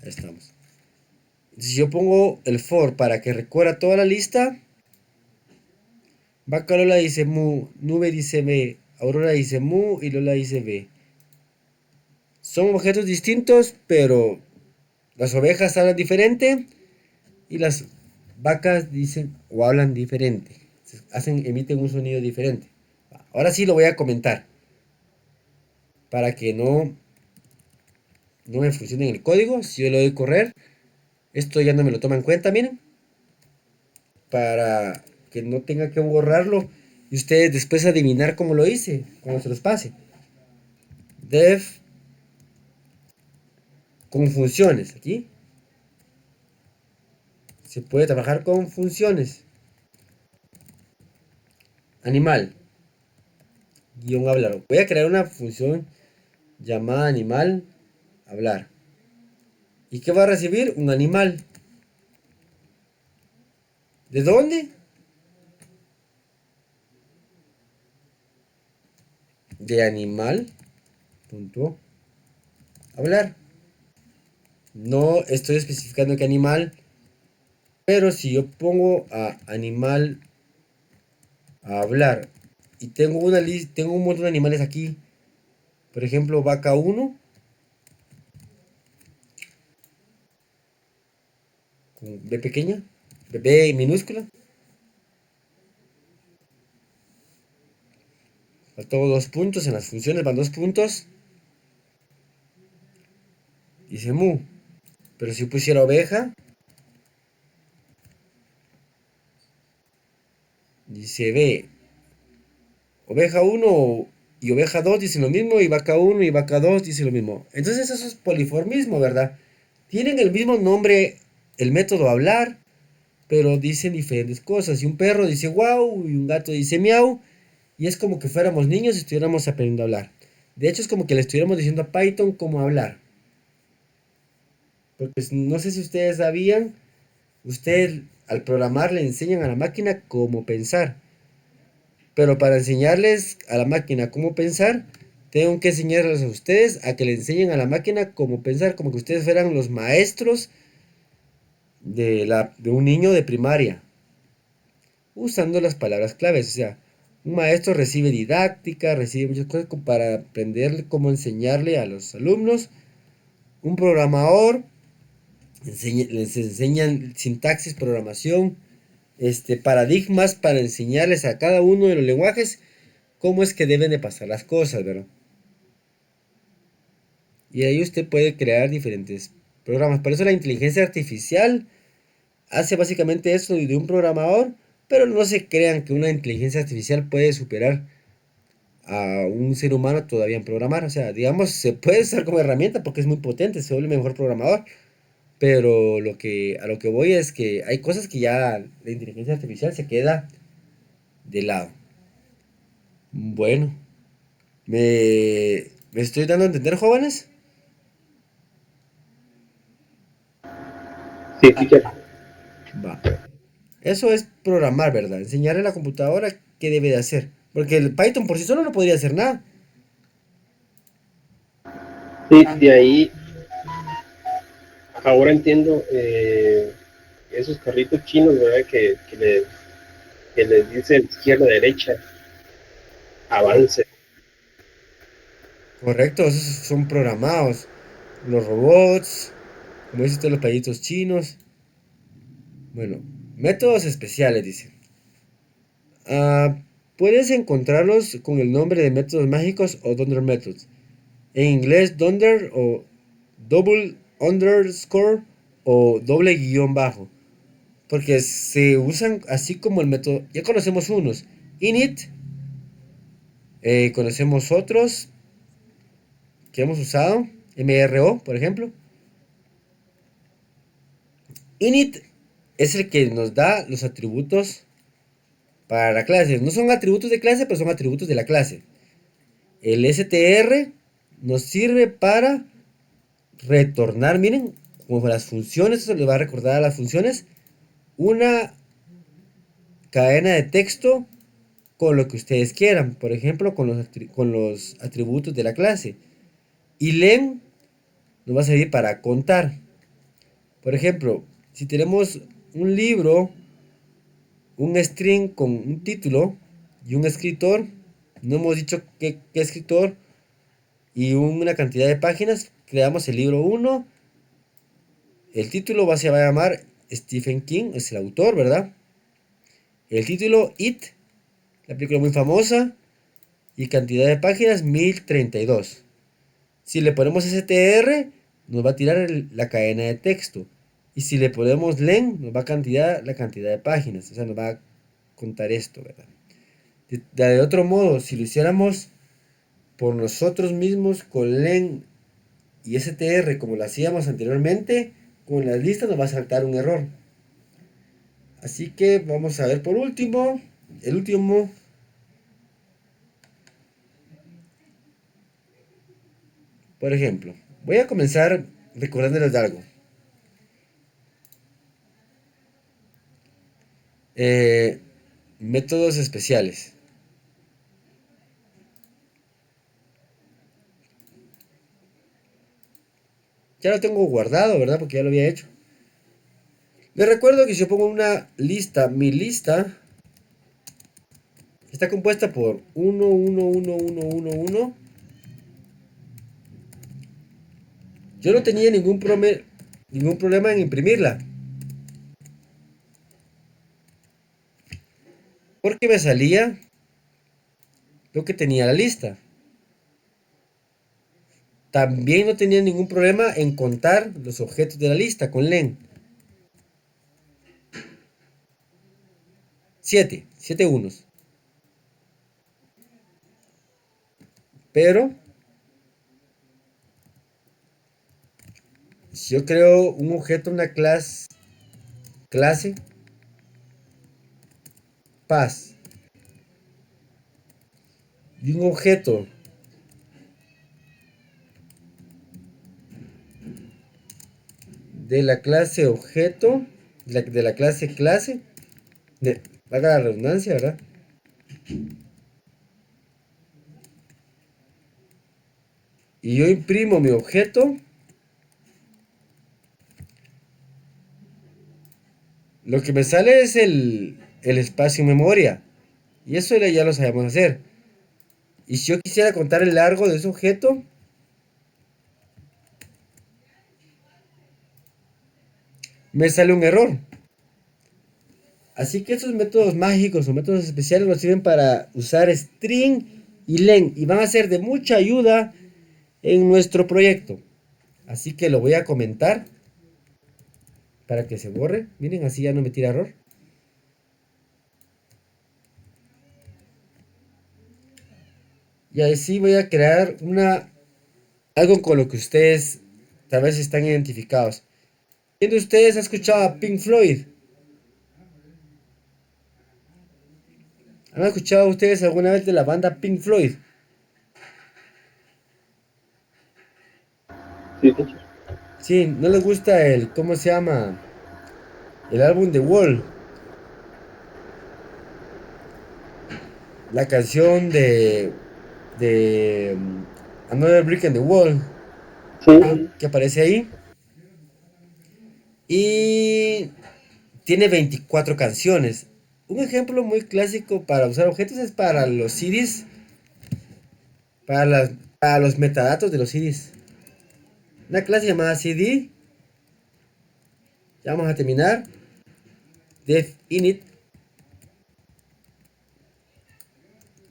Ahí estamos. Si yo pongo el for para que recorra toda la lista, vaca Lola dice mu, nube dice me, Aurora dice mu y Lola dice ve. Son objetos distintos, pero las ovejas hablan diferente y las vacas dicen o hablan diferente. Emiten un sonido diferente. Ahora sí lo voy a comentar para que no me funcione el código. Si yo le doy correr, esto ya no me lo toma en cuenta, miren. Para que no tenga que borrarlo y ustedes después adivinar cómo lo hice cuando se los pase. Def con funciones. Aquí se puede trabajar con funciones. Animal, guión hablar. Voy a crear una función llamada animal hablar. ¿Y qué va a recibir? Un animal. ¿De dónde? De animal. Punto. Hablar. No estoy especificando qué animal. Pero si yo pongo a animal a hablar y tengo una lista, tengo un montón de animales aquí. Por ejemplo, vaca uno con B pequeña, B minúscula. Faltó dos puntos en las funciones, van dos puntos. Dice mu. Pero si pusiera oveja, dice B. Oveja uno y oveja 2 dicen lo mismo, y vaca uno y vaca 2 dicen lo mismo. Entonces eso es poliformismo, ¿verdad? Tienen el mismo nombre, el método hablar, pero dicen diferentes cosas. Y un perro dice wow, y un gato dice miau, y es como que fuéramos niños y estuviéramos aprendiendo a hablar. De hecho, es como que le estuviéramos diciendo a Python cómo hablar. Porque no sé si ustedes sabían, ustedes al programar le enseñan a la máquina cómo pensar. Pero para enseñarles a la máquina cómo pensar, tengo que enseñarles a ustedes a que le enseñen a la máquina cómo pensar, como que ustedes fueran los maestros de un niño de primaria, usando las palabras claves. O sea, un maestro recibe didáctica, recibe muchas cosas para aprender cómo enseñarle a los alumnos. Un programador Les enseñan sintaxis, programación, paradigmas para enseñarles a cada uno de los lenguajes cómo es que deben de pasar las cosas, ¿verdad? Y ahí usted puede crear diferentes programas. Por eso la inteligencia artificial hace básicamente eso de un programador, pero no se crean que una inteligencia artificial puede superar a un ser humano todavía en programar. O sea, digamos, se puede usar como herramienta porque es muy potente, se vuelve mejor programador. Pero a lo que voy es que hay cosas que ya la inteligencia artificial se queda de lado. Bueno, me estoy dando a entender, jóvenes. Sí, teacher. Va. Eso es programar, ¿verdad? Enseñarle a la computadora qué debe de hacer. Porque el Python por sí solo no podría hacer nada. Sí, de ahí ahora entiendo esos carritos chinos, ¿verdad? Que les dicen izquierda, derecha, Cor- avance. correcto, esos son programados. Los robots, como dice usted, los payitos chinos. Bueno, métodos especiales, dice. Ah, puedes encontrarlos con el nombre de métodos mágicos o Donder Methods. En inglés, Donder o double underscore o doble guión bajo. Porque se usan así como el método. Ya conocemos unos. Init, conocemos otros que hemos usado. MRO, por ejemplo. Init es el que nos da los atributos para la clase. No son atributos de clase, pero son atributos de la clase. El str nos sirve para retornar, miren, como las funciones, eso le va a recordar a las funciones, una cadena de texto con lo que ustedes quieran, por ejemplo, con los atributos de la clase. Y len nos va a servir para contar. Por ejemplo, si tenemos un libro, un string con un título y un escritor, no hemos dicho qué escritor y una cantidad de páginas, creamos el libro uno. El título se va a llamar Stephen King, es el autor, ¿verdad? El título It, la película muy famosa, y cantidad de páginas 1032. Si le ponemos str, nos va a tirar la cadena de texto. Y si le ponemos len, nos va a cantidad la cantidad de páginas. O sea, nos va a contar esto, ¿verdad? De otro modo, si lo hiciéramos por nosotros mismos con len y str como lo hacíamos anteriormente, con las listas nos va a saltar un error. Así que vamos a ver por último, el último. Por ejemplo, voy a comenzar recordándoles de algo. Eh, métodos especiales. Ya lo tengo guardado, ¿verdad? Porque ya lo había hecho. Les recuerdo que si yo pongo una lista, mi lista está compuesta por 1, 1, 1, 1, 1, 1. Yo no tenía ningún problema en imprimirla. Porque me salía lo que tenía la lista. También no tenía ningún problema en contar los objetos de la lista con len. 7 unos. Pero si yo creo un objeto, una clase, paz, y un objeto de la clase objeto, de la clase, valga la redundancia, ¿verdad? Y yo imprimo mi objeto, lo que me sale es el espacio en memoria. Y eso ya lo sabemos hacer. Y si yo quisiera contar el largo de ese objeto, me sale un error. Así que estos métodos mágicos o métodos especiales nos sirven para usar string y len y van a ser de mucha ayuda en nuestro proyecto. Así que lo voy a comentar para que se borre. Miren, así ya no me tira error. Y así voy a crear algo con lo que ustedes tal vez están identificados. ¿Quién de ustedes ha escuchado a Pink Floyd? ¿Han escuchado ustedes alguna vez de la banda Pink Floyd? Sí, teacher. Sí, ¿no les gusta cómo se llama? El álbum The Wall. La canción de Another Brick in the Wall Sí, que aparece ahí. Y tiene 24 canciones. Un ejemplo muy clásico para usar objetos es para los CDs, para los metadatos de los CDs. Una clase llamada CD, ya vamos a terminar. Def init,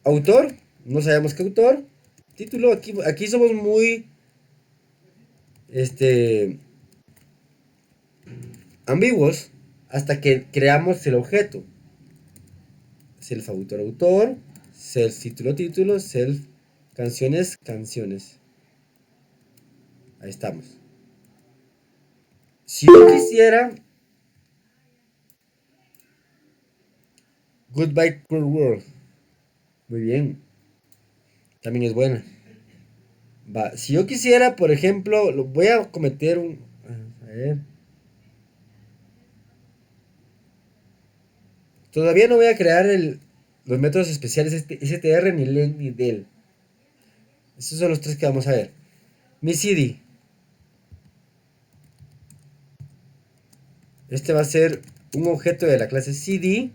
autor, no sabemos qué autor. Título, aquí somos muy este, ambiguos hasta que creamos el objeto. Self autor autor, self título título, self canciones canciones. Ahí estamos. Si yo quisiera Goodbye Cruel World, muy bien, también es buena. Va, si yo quisiera, por ejemplo, voy a cometer un. A ver. Todavía no voy a crear los métodos especiales STR, ni len, ni del. Estos son los tres que vamos a ver. Mi CD. Este va a ser un objeto de la clase CD.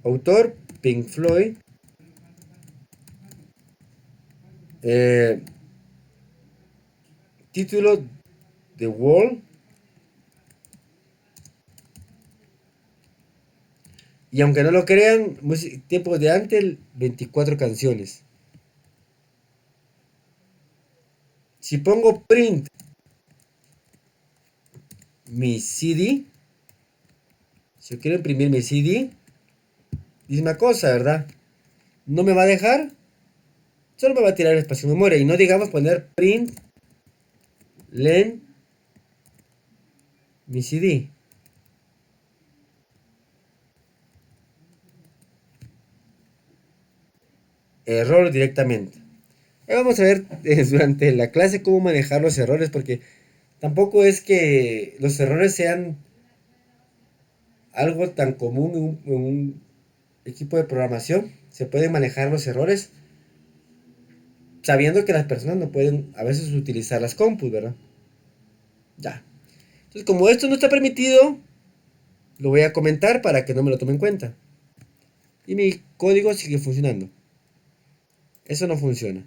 Autor, Pink Floyd. Eh, título, The Wall. Y aunque no lo crean, tiempos de antes, 24 canciones. Si pongo print mi CD, si yo quiero imprimir mi CD, misma cosa, ¿verdad? No me va a dejar, solo me va a tirar el espacio de memoria. Y no digamos poner print len mi CD. Error directamente. Vamos a ver durante la clase cómo manejar los errores, porque tampoco es que los errores sean algo tan común en un equipo de programación. Se pueden manejar los errores sabiendo que las personas no pueden a veces utilizar las compus, ¿verdad? Ya. Entonces, como esto no está permitido, lo voy a comentar para que no me lo tomen en cuenta. Y mi código sigue funcionando. Eso no funciona.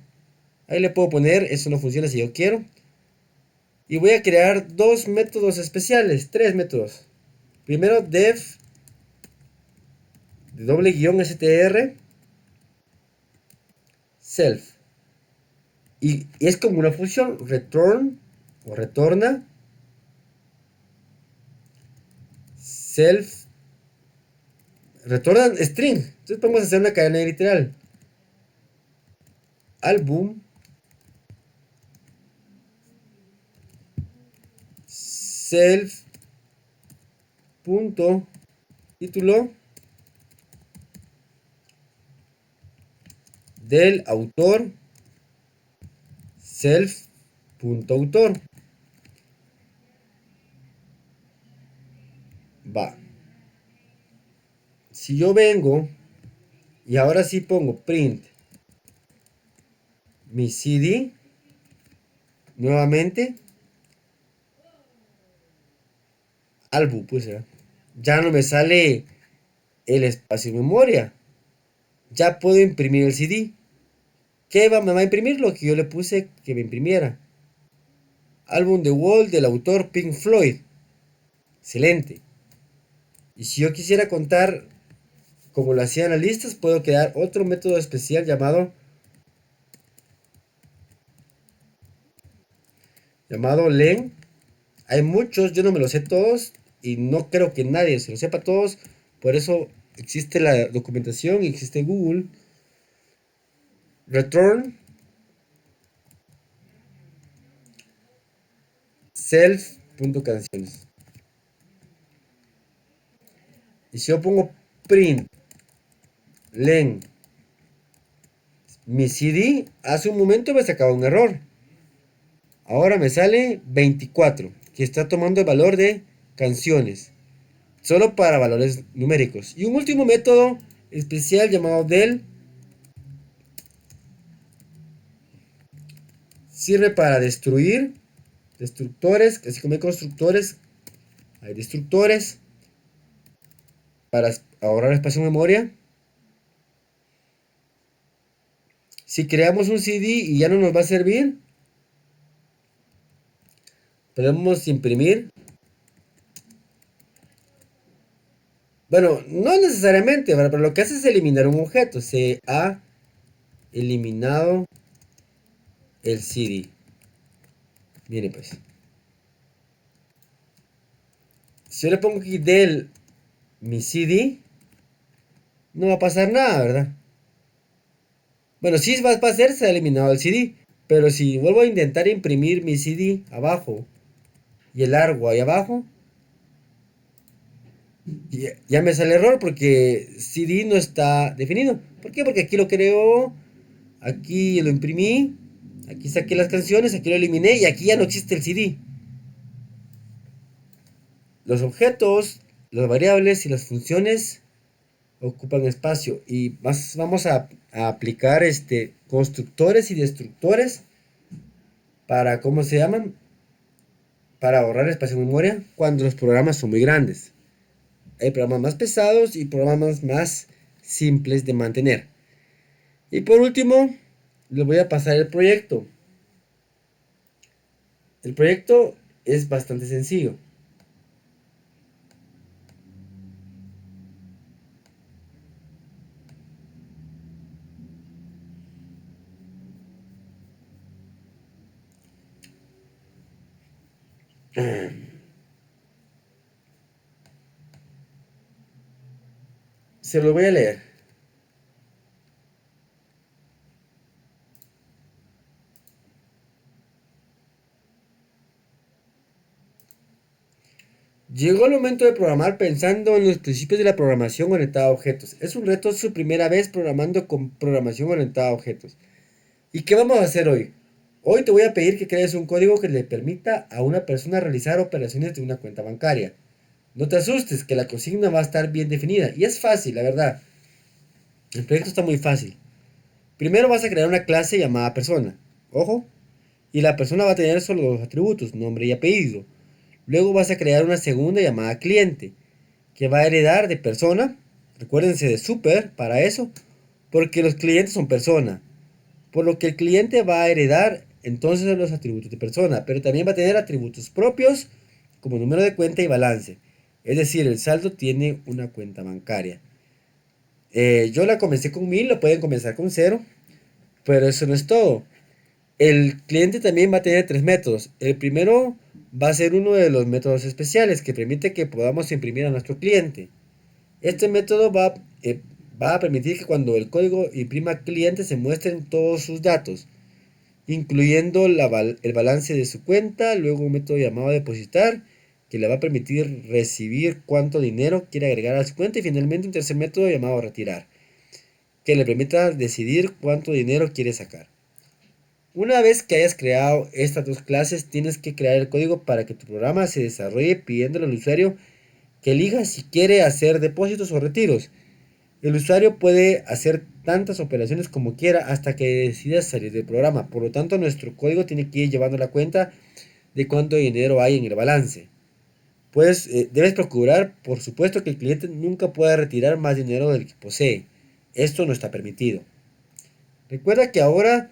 Ahí le puedo poner, eso no funciona si yo quiero. Y voy a crear dos métodos especiales, tres métodos. Primero, def de doble guión str self. Y es como una función, return o retorna self, retorna string. Entonces vamos a hacer una cadena literal. Álbum self punto título del autor self punto autor. Va. Si yo vengo y ahora sí pongo print mi CD nuevamente, álbum, pues ya no me sale el espacio de memoria. Ya puedo imprimir el CD. ¿Qué me va a imprimir? Lo que yo le puse que me imprimiera. Álbum The Wall del autor Pink Floyd. Excelente. Y si yo quisiera contar como lo hacían las listas, puedo crear otro método especial llamado len. Hay muchos, yo no me los sé todos y no creo que nadie se los sepa todos. Por eso existe la documentación y existe Google. Return self.canciones. Y si yo pongo print len mi CD, hace un momento me sacaba un error. Ahora me sale 24, que está tomando el valor de canciones, solo para valores numéricos. Y un último método especial llamado del sirve para destruir destructores, así como hay constructores, hay destructores para ahorrar espacio en memoria. Si creamos un CD y ya no nos va a servir, podemos imprimir. Bueno, no necesariamente, pero lo que hace es eliminar un objeto. Se ha eliminado el CD. Miren pues. Si yo le pongo aquí del mi CD, no va a pasar nada, ¿verdad? Bueno, sí va a pasar, se ha eliminado el CD. Pero si vuelvo a intentar imprimir mi CD abajo y el largo ahí abajo, ya me sale error porque CD no está definido. ¿Por qué? Porque aquí lo creo, aquí lo imprimí, aquí saqué las canciones, aquí lo eliminé y aquí ya no existe el CD. Los objetos, las variables y las funciones ocupan espacio y vamos a aplicar constructores y destructores para, ¿cómo se llaman? Para ahorrar espacio en memoria cuando los programas son muy grandes. Hay programas más pesados y programas más simples de mantener. Y por último, les voy a pasar el proyecto. El proyecto es bastante sencillo. Se lo voy a leer. Llegó el momento de programar pensando en los principios de la programación orientada a objetos. Es un reto su primera vez programando con programación orientada a objetos. ¿Y qué vamos a hacer hoy? Hoy te voy a pedir que crees un código que le permita a una persona realizar operaciones de una cuenta bancaria. No te asustes, que la consigna va a estar bien definida. Y es fácil, la verdad. El proyecto está muy fácil. Primero vas a crear una clase llamada persona. Ojo. Y la persona va a tener solo dos atributos, nombre y apellido. Luego vas a crear una segunda llamada cliente, que va a heredar de persona. Recuérdense de super para eso, porque los clientes son persona. Por lo que el cliente va a heredar entonces los atributos de persona, pero también va a tener atributos propios como número de cuenta y balance. Es decir, el saldo tiene una cuenta bancaria. Yo la comencé con 1000, lo pueden comenzar con 0, pero eso no es todo. El cliente también va a tener tres métodos. El primero va a ser uno de los métodos especiales que permite que podamos imprimir a nuestro cliente. Este método va a permitir que cuando el código imprima cliente se muestren todos sus datos, incluyendo el balance de su cuenta, luego un método llamado depositar, que le va a permitir recibir cuánto dinero quiere agregar a su cuenta, y finalmente un tercer método llamado retirar, que le permita decidir cuánto dinero quiere sacar. Una vez que hayas creado estas dos clases, tienes que crear el código para que tu programa se desarrolle pidiéndole al usuario que elija si quiere hacer depósitos o retiros. El usuario puede hacer tantas operaciones como quiera hasta que decida salir del programa. Por lo tanto, nuestro código tiene que ir llevando la cuenta de cuánto dinero hay en el balance. Pues debes procurar, por supuesto, que el cliente nunca pueda retirar más dinero del que posee. Esto no está permitido. Recuerda que ahora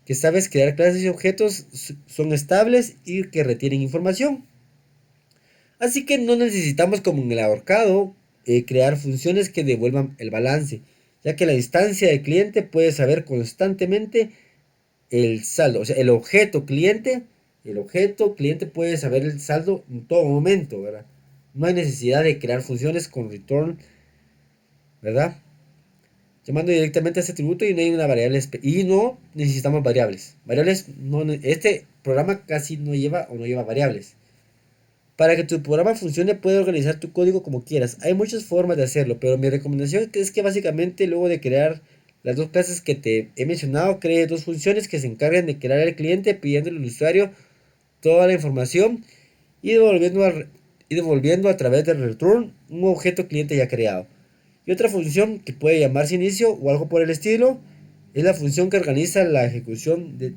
que sabes crear clases y objetos son estables y que retienen información. Así que no necesitamos, como en el ahorcado, crear funciones que devuelvan el balance, ya que la instancia de cliente puede saber constantemente el saldo. O sea, el objeto cliente puede saber el saldo en todo momento, ¿verdad? No hay necesidad de crear funciones con return, ¿verdad? Llamando directamente a este atributo y no hay una variable y no necesitamos variables. Variables no, este programa casi no lleva o no lleva variables. Para que tu programa funcione, puedes organizar tu código como quieras. Hay muchas formas de hacerlo, pero mi recomendación es que básicamente luego de crear las dos clases que te he mencionado, crees dos funciones que se encarguen de crear al cliente pidiéndole al usuario toda la información y devolviendo a través del return un objeto cliente ya creado. Y otra función que puede llamarse inicio o algo por el estilo es la función que organiza la ejecución del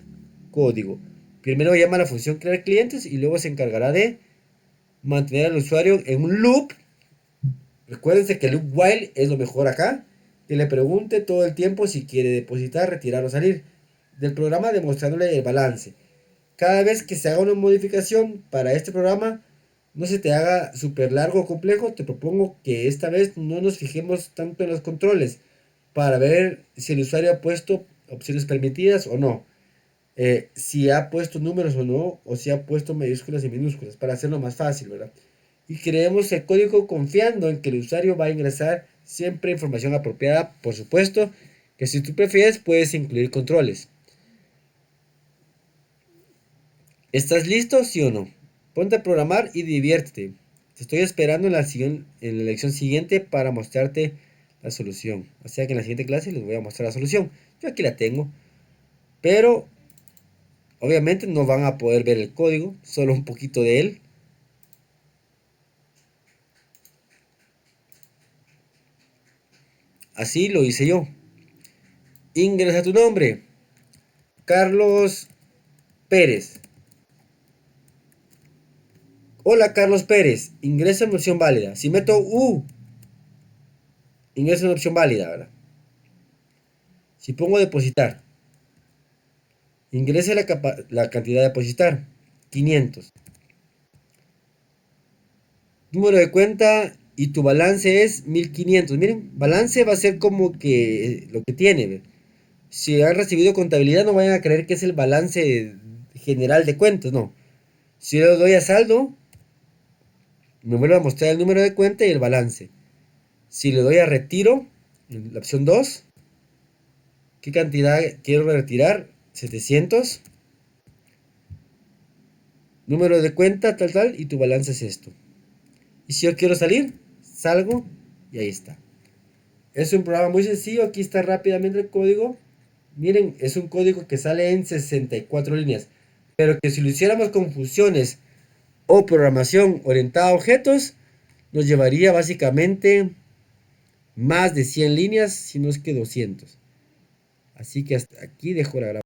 código. Primero llama la función crear clientes y luego se encargará de mantener al usuario en un loop. Recuérdense que el loop while es lo mejor acá. Que le pregunte todo el tiempo si quiere depositar, retirar o salir del programa, demostrándole el balance. Cada vez que se haga una modificación para este programa, no se te haga súper largo o complejo, te propongo que esta vez no nos fijemos tanto en los controles para ver si el usuario ha puesto opciones permitidas o no. Si ha puesto números o no, o si ha puesto mayúsculas y minúsculas, para hacerlo más fácil, ¿verdad? Y creemos el código confiando en que el usuario va a ingresar siempre información apropiada. Por supuesto que si tú prefieres puedes incluir controles. ¿Estás listo, sí o no? Ponte a programar y diviértete. Te estoy esperando en la lección siguiente para mostrarte la solución. O sea que en la siguiente clase les voy a mostrar la solución. Yo aquí la tengo. Pero obviamente no van a poder ver el código, solo un poquito de él. Así lo hice yo. Ingresa tu nombre. Carlos Pérez. Hola Carlos Pérez. Ingresa en opción válida. Si meto U, ingresa en opción válida, ¿verdad? Si pongo depositar, ingrese la cantidad de depositar. 500. Número de cuenta y tu balance es 1500. Miren, balance va a ser como que lo que tiene. ¿Ve? Si han recibido contabilidad, no vayan a creer que es el balance general de cuentas, no. Si le doy a saldo, me vuelve a mostrar el número de cuenta y el balance. Si le doy a retiro, en la opción 2, ¿qué cantidad quiero retirar? 700. Número de cuenta, tal, tal, y tu balance es esto. Y si yo quiero salir, salgo y ahí está. Es un programa muy sencillo, aquí está rápidamente el código. Miren, es un código que sale en 64 líneas. Pero que si lo hiciéramos con funciones o programación orientada a objetos, nos llevaría básicamente más de 100 líneas, si no es que 200. Así que hasta aquí dejo la grabación.